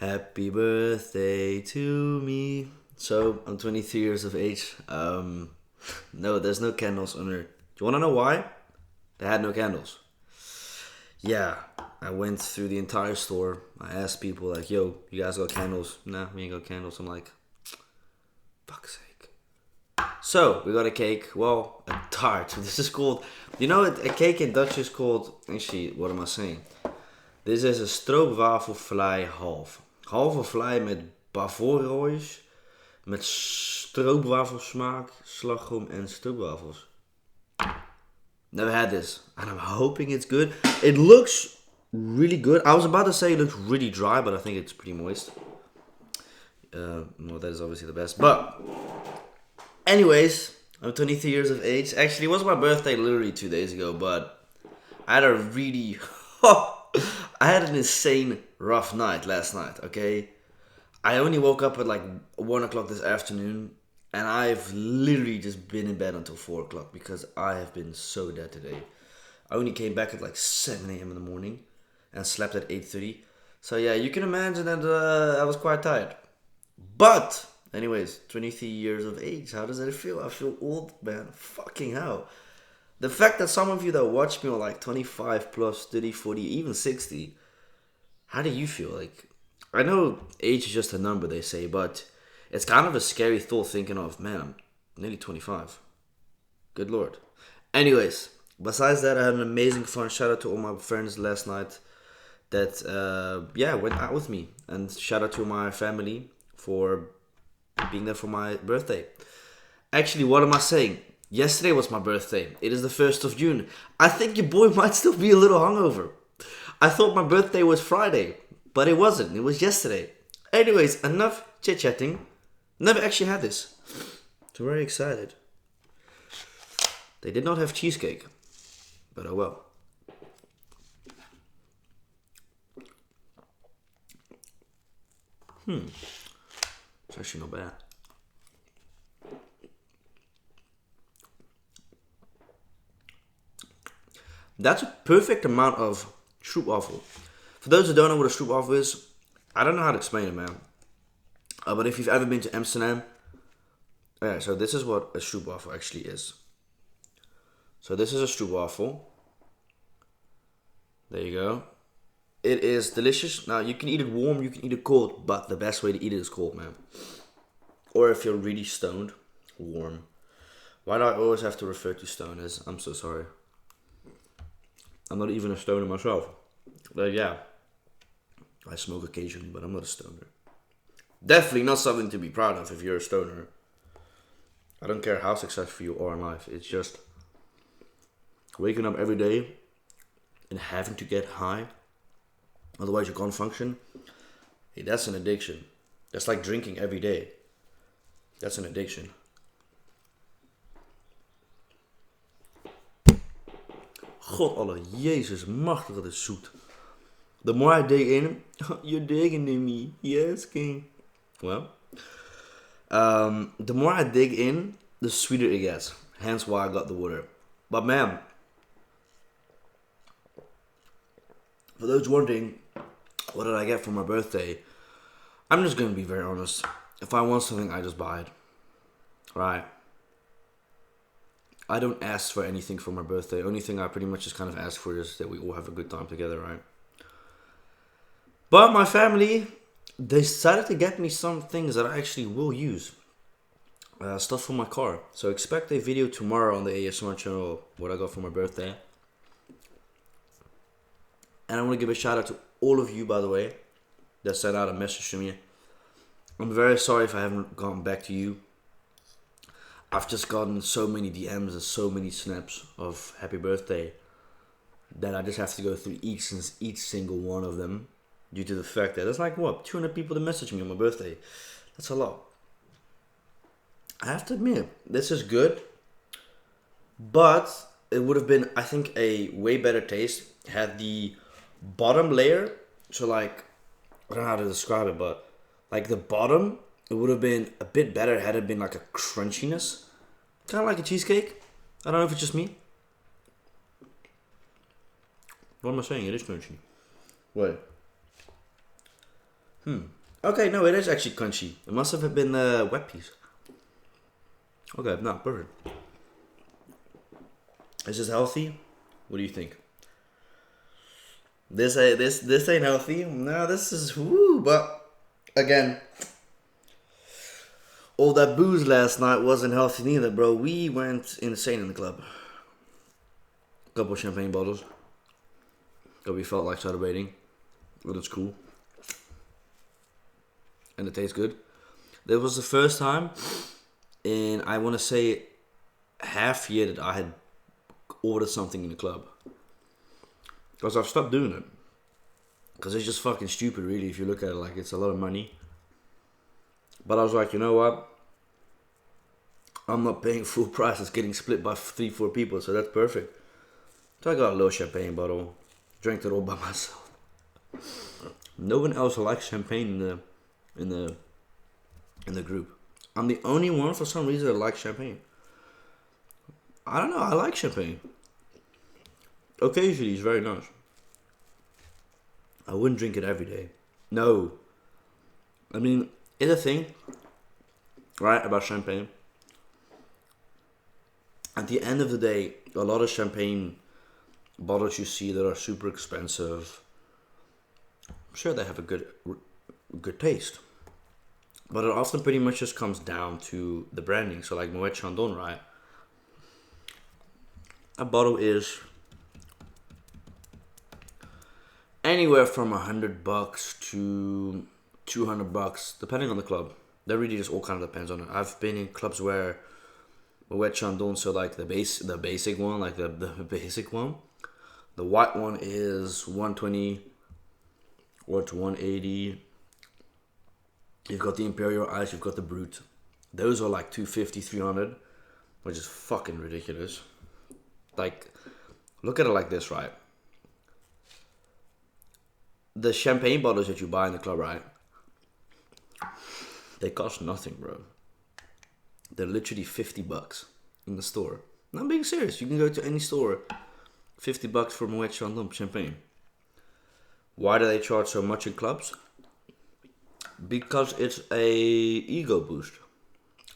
Happy birthday to me. So I'm 23 years of age. No, there's no candles under. Do you want to know why? They had no candles. Yeah, I went through the entire store. I asked people like, "Yo, you guys got candles?" Nah, we ain't got candles. I'm like, fuck's sake. So we got a cake. Well, a tart. This is called. You know, a cake in Dutch is called. Actually, what am I saying? Dit is een stroopwafelvlei half. Halve vlei met bavoroois, met stroopwafelsmaak, slagroom en stroopwafels. Never had this, and I'm hoping it's good. It looks really good. I was about to say it looks really dry, but I think it's pretty moist. Well, that is obviously the best. But, anyways, I'm 23 years of age. Actually, it was my birthday literally 2 days ago, but I had a really... I had an insane rough night last night, okay? I only woke up at like 1 o'clock this afternoon, and I've literally just been in bed until 4 o'clock because I have been so dead today. I only came back at like 7 a.m. in the morning and slept at 8:30. So yeah, you can imagine that I was quite tired. But, anyways, 23 years of age, how does it feel? I feel old, man. Fucking hell. The fact that some of you that watch me are like 25 plus, 30, 40, even 60, how do you feel? Like, I know age is just a number, they say, but it's kind of a scary thought thinking of, man, I'm nearly 25. Good lord. Anyways, besides that, I had an amazing fun. Shout out to all my friends last night that, went out with me. And shout out to my family for being there for my birthday. Actually, what am I saying? Yesterday was my birthday. It is the 1st of June. I think your boy might still be a little hungover. I thought my birthday was Friday, but it wasn't. It was yesterday. Anyways, enough chit-chatting. Never actually had this. So very excited. They did not have cheesecake, but oh well. It's actually not bad. That's a perfect amount of stroopwafel. For those who don't know what a stroopwafel is, I don't know how to explain it, man. But if you've ever been to Amsterdam, so this is what a stroopwafel actually is. So this is a stroopwafel. There you go. It is delicious. Now, you can eat it warm, you can eat it cold, but the best way to eat it is cold, man. Or if you're really stoned, warm. Why do I always have to refer to stoners? I'm so sorry. I'm not even a stoner myself. But yeah, I smoke occasionally, but I'm not a stoner. Definitely not something to be proud of if you're a stoner. I don't care how successful you are in life. It's just waking up every day and having to get high. Otherwise you can't function. Hey, that's an addiction. That's like drinking every day. That's an addiction. God alle, Jezus, machtig, dat is zoet. The more I dig in, you're digging in me, yes, king. Well, the more I dig in, the sweeter it gets. Hence why I got the water. But man, for those wondering, what did I get for my birthday? I'm just gonna be very honest. If I want something, I just buy it. Right? I don't ask for anything for my birthday. Only thing I pretty much just kind of ask for is that we all have a good time together, right? But my family, they decided to get me some things that I actually will use. Stuff for my car. So expect a video tomorrow on the ASMR channel, what I got for my birthday. And I want to give a shout out to all of you, by the way, that sent out a message to me. I'm very sorry if I haven't gotten back to you. I've just gotten so many DMs and so many snaps of happy birthday that I just have to go through each single one of them due to the fact that there's like, 200 people that message me on my birthday. That's a lot. I have to admit, this is good, but it would have been, I think, a way better taste had the bottom layer, so like, I don't know how to describe it, but like the bottom, it would have been a bit better had it been like a crunchiness. Kind of like a cheesecake. I don't know if it's just me. What am I saying? It is crunchy. Wait. Okay, no, it is actually crunchy. It must have been a wet piece. Okay, no, perfect. Is this healthy? What do you think? This ain't healthy. No, this is woo. But again, all that booze last night wasn't healthy neither, bro. We went insane in the club. Couple champagne bottles. But we felt like celebrating. But it's cool. And it tastes good. That was the first time in, I want to say, half year that I had ordered something in the club. Because I've stopped doing it. Because it's just fucking stupid, really, if you look at it. Like, it's a lot of money. But I was like, you know what? I'm not paying full price. It's getting split by 3-4 people, so that's perfect. So I got a little champagne bottle. Drank it all by myself. No one else likes champagne in the group. I'm the only one for some reason that likes champagne. I don't know. I like champagne. Occasionally, it's very nice. I wouldn't drink it every day. No. I mean, it's a thing, right, about champagne. At the end of the day, a lot of champagne bottles you see that are super expensive, I'm sure they have a good taste. But it often pretty much just comes down to the branding. So like Moet Chandon, right? A bottle is anywhere from $100 to $200, depending on the club. That really just all kind of depends on it. I've been in clubs where Moet Chandon, so like the basic one, like the basic one, the white one is 120 or to 180. You've got the Imperial Ice, you've got the Brut. Those are like 250, 300, which is fucking ridiculous. Like, look at it like this, right? The champagne bottles that you buy in the club, right? They cost nothing, bro. They're literally $50 in the store. I'm being serious. You can go to any store, $50 for Moet Chandon champagne. Why do they charge so much in clubs? Because it's a ego boost.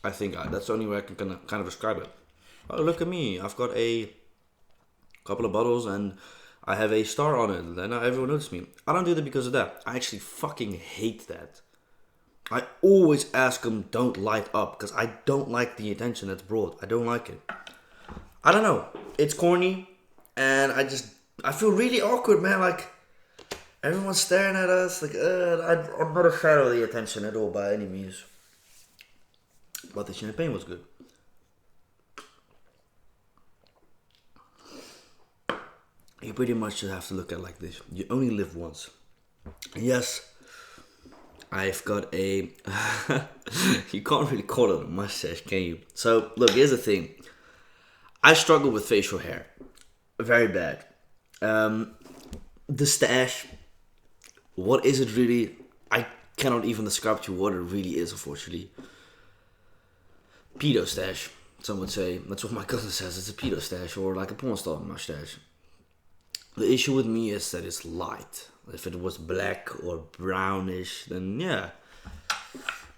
I think that's the only way I can kind of describe it. Oh, look at me. I've got a couple of bottles and I have a star on it. Then everyone notices me. I don't do that because of that. I actually fucking hate that. I always ask them, don't light up, because I don't like the attention that's brought. I don't like it. I don't know. It's corny, and I feel really awkward, man. Like, everyone's staring at us. Like, I'm not a fan of the attention at all by any means. But the champagne was good. You pretty much just have to look at it like this. You only live once. Yes, I've got a... you can't really call it a mustache, can you? So, look, here's the thing. I struggle with facial hair. Very bad. The stash, what is it really? I cannot even describe to you what it really is, unfortunately. Pedo stash, some would say. That's what my cousin says. It's a pedo stash, or like a porn star mustache. The issue with me is that it's light. If it was black or brownish, then yeah.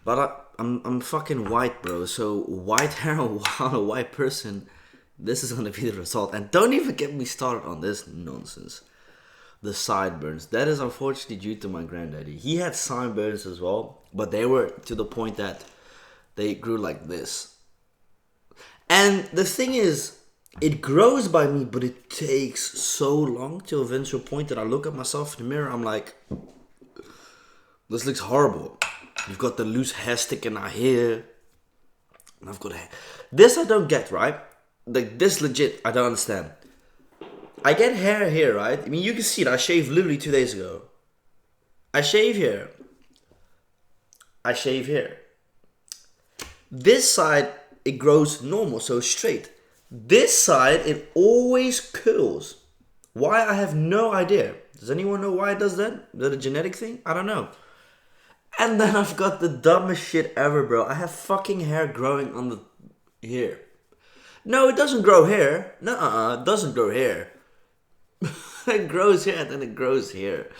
But I'm fucking white, bro. So white hair on a white person, this is gonna be the result. And don't even get me started on this nonsense. The sideburns. That is unfortunately due to my granddaddy. He had sideburns as well, but they were to the point that they grew like this. And the thing is, it grows by me, but it takes so long to eventual point that I look at myself in the mirror. I'm like, this looks horrible. You've got the loose hair sticking out here. And I've got hair. This I don't get, right? Like, this legit, I don't understand. I get hair here, right? I mean, you can see it. I shaved literally 2 days ago. I shave here. I shave here. This side, it grows normal, so straight. This side, it always curls. Why? I have no idea. Does anyone know why it does that? Is that a genetic thing? I don't know. And then I've got the dumbest shit ever, bro. I have fucking hair growing on the... here. No, it doesn't grow hair. Nuh-uh, it doesn't grow hair. It grows here and then it grows here.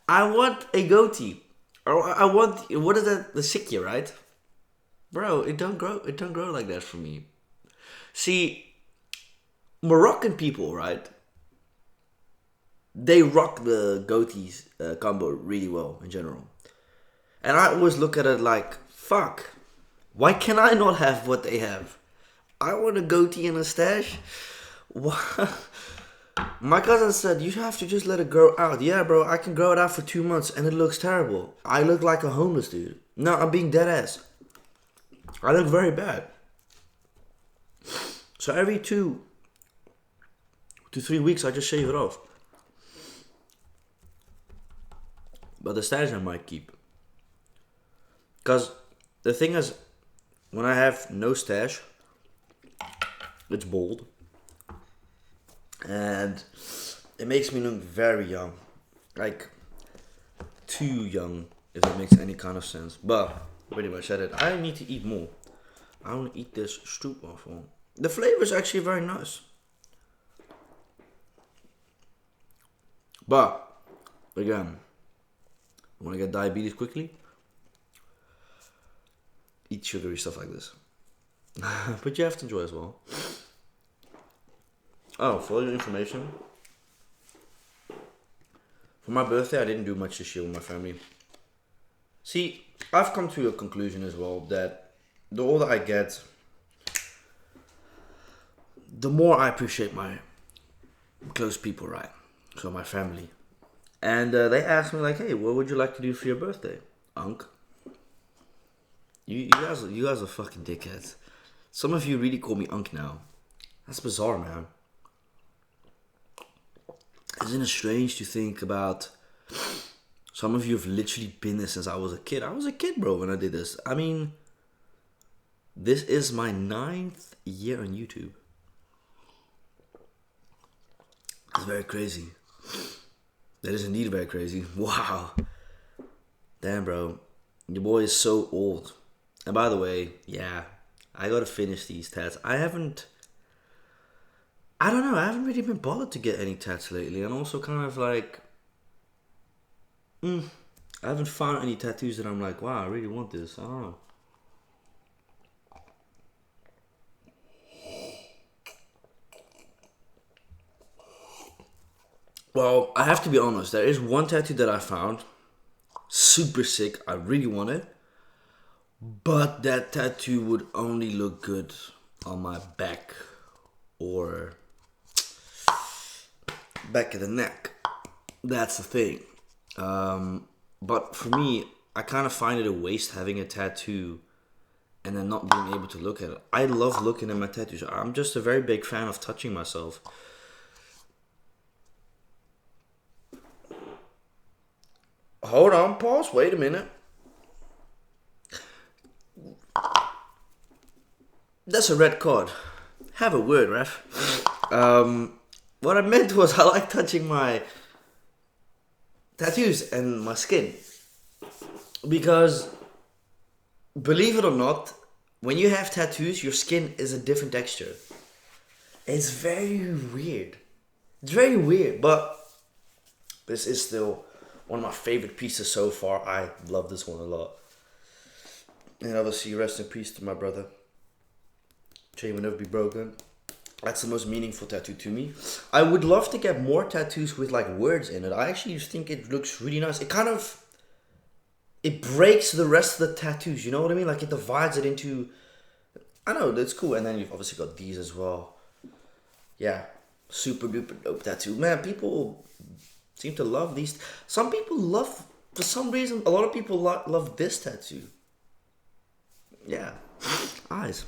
I want a goatee. Oh, I want. What is that? The sikya, right? Bro, it don't grow. It don't grow like that for me. See, Moroccan people, right? They rock the goatees combo really well in general. And I always look at it like, fuck, why can I not have what they have? I want a goatee and a stash. What? My cousin said, you have to just let it grow out. Yeah, bro, I can grow it out for 2 months and it looks terrible. I look like a homeless dude. No, I'm being dead ass. I look very bad. So every 2 to 3 weeks, I just shave it off. But the stash I might keep. Because the thing is, when I have no stash, it's bald. And it makes me look very young. Like, too young, if it makes any kind of sense. But, pretty much said it. I need to eat more. I want to eat this Stroopwafel. The flavor is actually very nice. But, again, you want to get diabetes quickly? Eat sugary stuff like this. But you have to enjoy as well. Oh, for your information, for my birthday I didn't do much this year with my family. See, I've come to a conclusion as well that the older I get, the more I appreciate my close people, right? So my family. And they asked me like, hey, what would you like to do for your birthday, Unc? You guys are fucking dickheads. Some of you really call me Unc now. That's bizarre, man. Isn't it strange to think about? Some of you have literally been there since I was a kid. I was a kid, bro, when I did this. I mean, this is my 9th year on YouTube. It's very crazy. That is indeed very crazy. Wow. Damn, bro. Your boy is so old. And by the way, yeah, I gotta finish these tats. I don't know, I haven't really been bothered to get any tats lately. And also kind of like, I haven't found any tattoos that I'm like, wow, I really want this. I don't know. Well, I have to be honest. There is one tattoo that I found. Super sick. I really want it. But that tattoo would only look good on my back or back of the neck. That's the thing. But for me, I kind of find it a waste having a tattoo and then not being able to look at it. I love looking at my tattoos. I'm just a very big fan of touching myself. Hold on, pause, wait a minute. That's a red card. Have a word, ref. What I meant was I like touching my tattoos and my skin. Because, believe it or not, when you have tattoos, your skin is a different texture. It's very weird. It's very weird, but this is still one of my favorite pieces so far. I love this one a lot. And obviously, rest in peace to my brother. Chain will never be broken. That's the most meaningful tattoo to me. I would love to get more tattoos with like words in it. I actually just think it looks really nice. It breaks the rest of the tattoos, you know what I mean? Like it divides it into, I know, that's cool. And then you've obviously got these as well. Yeah, super duper dope tattoo. Man, people seem to love these. Some people love, for some reason, a lot of people love this tattoo. Yeah, eyes.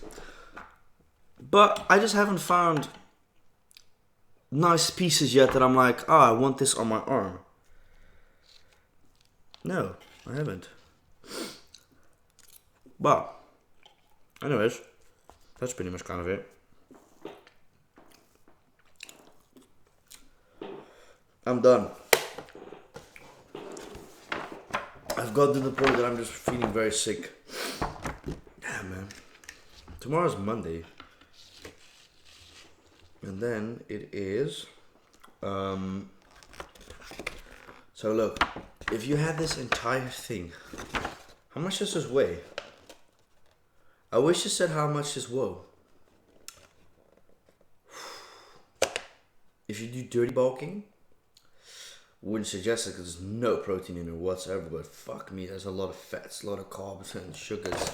But I just haven't found nice pieces yet that I'm like, I want this on my arm. No, I haven't. But, anyways, that's pretty much kind of it. I'm done. I've got to the point that I'm just feeling very sick. Damn, man. Tomorrow's Monday. And then it is, so look, if you had this entire thing, how much does this weigh? I wish it said how much this weigh. If you do dirty bulking, wouldn't suggest it because there's no protein in it whatsoever, but fuck me, there's a lot of fats, a lot of carbs and sugars.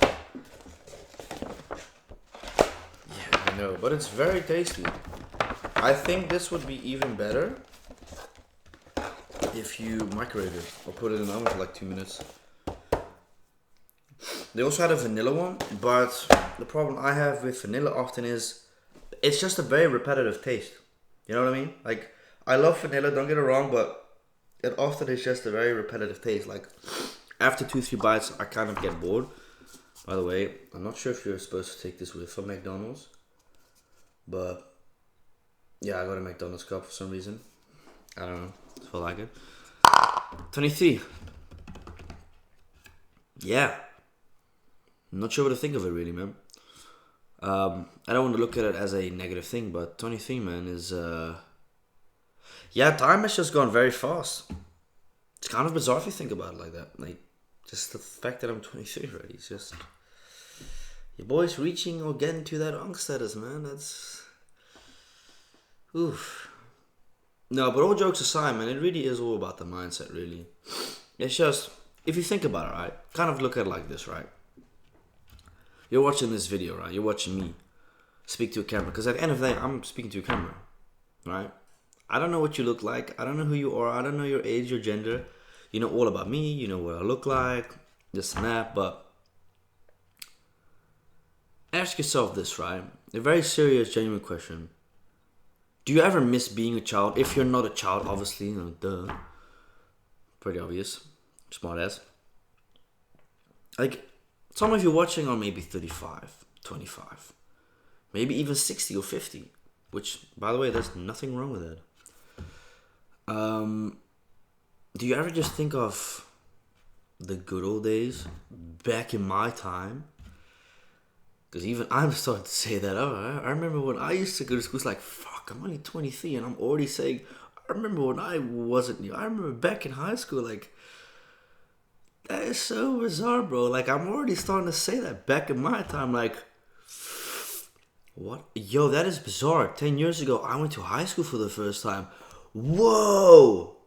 Yeah, I know, but it's very tasty. I think this would be even better if you microwave it or put it in the oven for like 2 minutes. They also had a vanilla one, but the problem I have with vanilla often is it's just a very repetitive taste. You know what I mean? Like, I love vanilla, don't get it wrong, but it often is just a very repetitive taste. Like, after 2-3 bites, I kind of get bored. By the way, I'm not sure if you're supposed to take this with from McDonald's, but yeah, I got a McDonald's cup for some reason. I don't know, I feel like it. 23. Yeah. I'm not sure what to think of it really, man. I don't want to look at it as a negative thing, but 23, man, is yeah, time has just gone very fast. It's kind of bizarre if you think about it like that. Like, just the fact that I'm 23 already. It's just, your boy's reaching or getting to that unk status, man. That's, oof. No, but all jokes aside, man, it really is all about the mindset, really. It's just, if you think about it, right, kind of look at it like this, right? You're watching this video, right? You're watching me speak to a camera. Because at the end of the day, I'm speaking to a camera, right? I don't know what you look like. I don't know who you are. I don't know your age, your gender. You know all about me. You know what I look like. This and that. But ask yourself this, right? A very serious, genuine question. Do you ever miss being a child? If you're not a child, obviously, you know, duh. Pretty obvious. Smart ass. Like, some of you watching are maybe 35, 25, maybe even 60 or 50, which, by the way, there's nothing wrong with that. Do you ever just think of the good old days back in my time? Because even I'm starting to say that. Oh, I remember when I used to go to school. It's like, fuck, I'm only 23 and I'm already saying, I remember when I wasn't. I remember back in high school, like, that is so bizarre, bro. Like, I'm already starting to say that back in my time. Like, what? Yo, that is bizarre. 10 years ago, I went to high school for the first time. Whoa!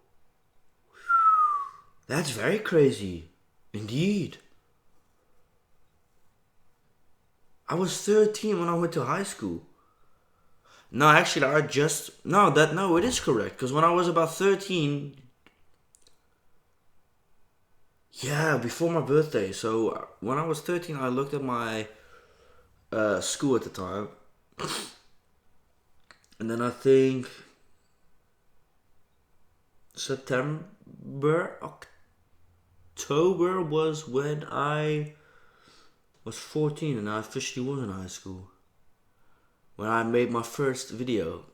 That's very crazy. Indeed. I was 13 when I went to high school. No, actually, no, it is correct. Because when I was about 13... Yeah, before my birthday. So when I was 13, I looked at my school at the time. And then I think September, October was when I was 14 and I officially was in high school. When I made my first video.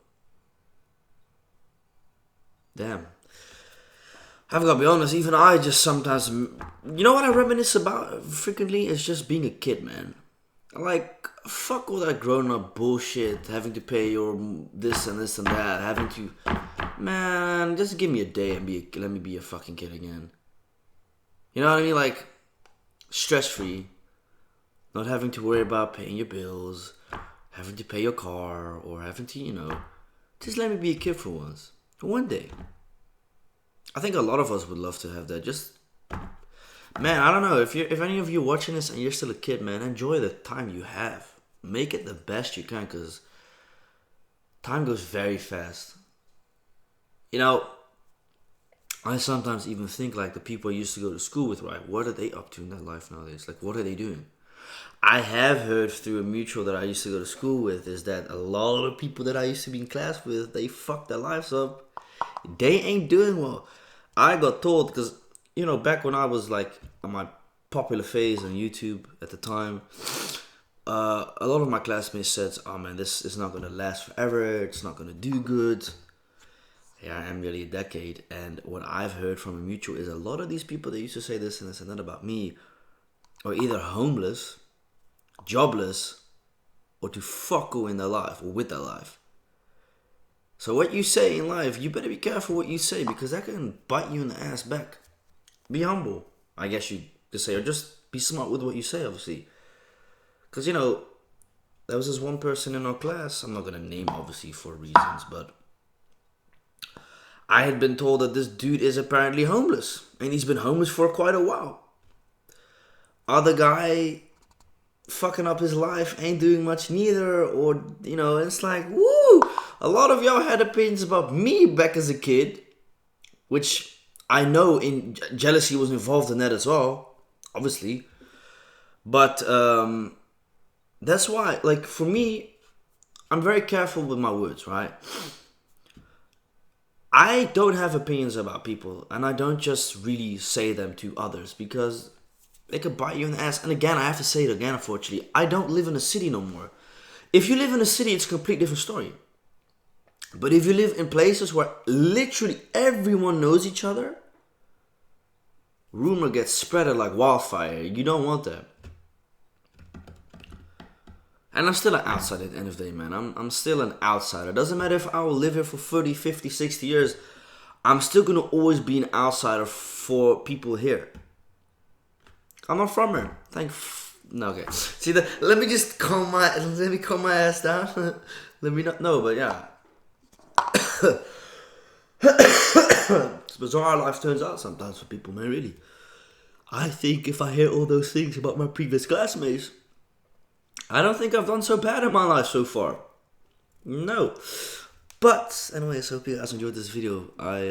Damn. I've got to be honest, even I just sometimes... You know what I reminisce about frequently? It's just being a kid, man. Like, fuck all that grown-up bullshit, having to pay your this and this and that, having to... Man, just give me a day and let me be a fucking kid again. You know what I mean? Like, stress-free. Not having to worry about paying your bills, having to pay your car, or having to, you know... Just let me be a kid for once. For one day. I think a lot of us would love to have that. Just, man, I don't know. If any of you watching this and you're still a kid, man, enjoy the time you have. Make it the best you can, because time goes very fast. You know, I sometimes even think like the people I used to go to school with, right? What are they up to in their life nowadays? Like, what are they doing? I have heard through a mutual that I used to go to school with is that a lot of people that I used to be in class with, they fucked their lives up. They ain't doing well. I got told, because, you know, back when I was like on my popular phase on YouTube at the time, a lot of my classmates said, oh man, this is not going to last forever. It's not going to do good. Here I am nearly a decade. And what I've heard from a mutual is a lot of these people that used to say this and this and that about me are either homeless, jobless, or to fuck in their life or with their life. So what you say in life, you better be careful what you say, because that can bite you in the ass back. be humble, I guess you could say, or just be smart with what you say, obviously. Because, you know, there was this one person in our class, I'm not going to name, obviously, for reasons, but I had been told that this dude is apparently homeless, and he's been homeless for quite a while. Other guy fucking up his life, ain't doing much neither, or, you know, it's like, woo! A lot of y'all had opinions about me back as a kid, which I know in jealousy was involved in that as well, obviously. But that's why, like, for me, I'm very careful with my words, right? I don't have opinions about people, and I don't just really say them to others because they could bite you in the ass. And again, I have to say it again, unfortunately, I don't live in a city no more. If you live in a city, it's a complete different story. But if you live in places where literally everyone knows each other, rumor gets spread like wildfire. You don't want that. And I'm still an outsider at the end of the day, man. I'm still an outsider. Doesn't matter if I will live here for 30, 50, 60 years. I'm still going to always be an outsider for people here. I'm not from here. No, okay. See, let me calm my ass down. Let me not. No, but yeah. It's bizarre how life turns out sometimes for people, man, really. I think if I hear all those things about my previous classmates, I don't think I've done so bad in my life so far. No. But, anyways, I hope you guys enjoyed this video. I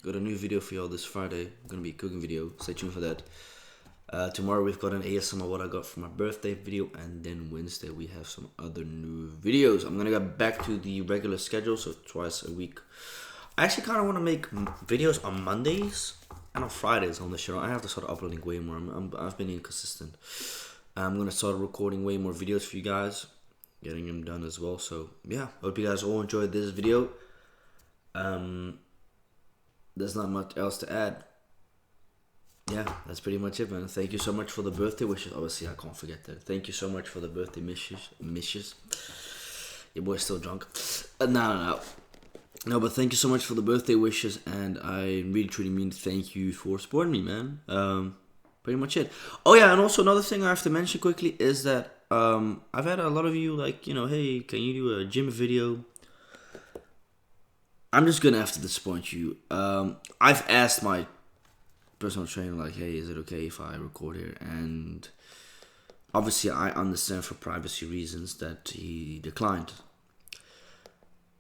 got a new video for y'all this Friday. Gonna be a cooking video. Stay tuned for that. Tomorrow we've got an ASMR what I got for my birthday video, and then Wednesday we have some other new videos. I'm gonna get back to the regular schedule, so twice a week. I actually kind of want to make videos on Mondays and on Fridays on the show. I have to start uploading way more. I've been inconsistent. I'm gonna start recording way more videos for you guys, getting them done as well. So yeah, hope you guys all enjoyed this video. There's not much else to add. Yeah, that's pretty much it, man. Thank you so much for the birthday wishes. Obviously, I can't forget that. Thank you so much for the birthday wishes. Your boy's still drunk. No, but thank you so much for the birthday wishes, and I really truly mean thank you for supporting me, man. Pretty much it. Oh yeah, and also another thing I have to mention quickly is that I've had a lot of you like, you know, hey, can you do a gym video? I'm just gonna have to disappoint you. I've asked my personal trainer, like, hey, is it okay if I record here? And obviously I understand for privacy reasons that he declined.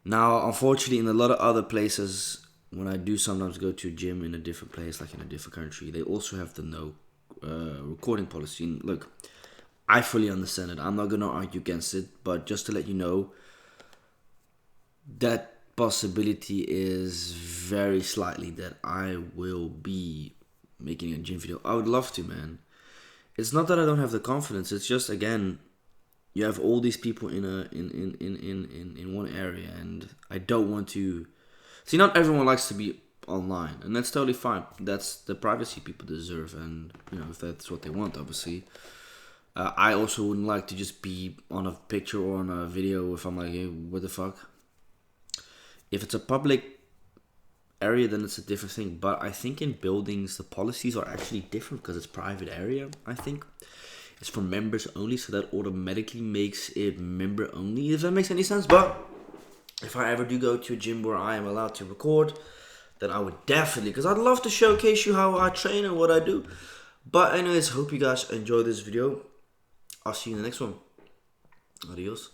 Now, unfortunately, in a lot of other places, when I do sometimes go to a gym in a different place, like in a different country, they also have the no recording policy. And look, I fully understand it. I'm not going to argue against it, but just to let you know, that possibility is very slightly that I will be making a gym video. I would love to, man. It's not that I don't have the confidence. It's just, again, you have all these people in one area, and I don't want to. See, not everyone likes to be online, and that's totally fine. That's the privacy people deserve, and you know, if that's what they want, obviously. I also wouldn't like to just be on a picture or on a video if I'm like, hey, what the fuck? If it's a public area, then it's a different thing. But I think in buildings, the policies are actually different because it's private area, I think. It's for members only, so that automatically makes it member only, if that makes any sense. But if I ever do go to a gym where I am allowed to record, then I would definitely, because I'd love to showcase you how I train and what I do. But anyways, hope you guys enjoy this video. I'll see you in the next one. Adios.